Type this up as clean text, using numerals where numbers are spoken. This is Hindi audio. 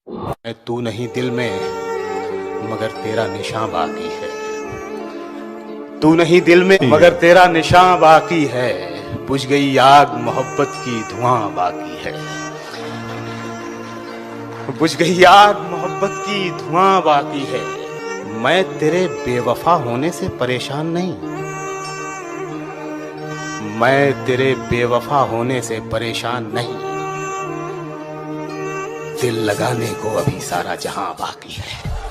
मैं तू नहीं दिल में, मगर तेरा निशान बाकी है। तू नहीं दिल में मगर तेरा निशान बाकी है। बुझ गई आग मोहब्बत की धुआं बाकी है। बुझ गई आग मोहब्बत की धुआं बाकी है। मैं तेरे बेवफा होने से परेशान नहीं, मैं तेरे बेवफा होने से परेशान नहीं। दिल लगाने को अभी सारा जहां बाकी है।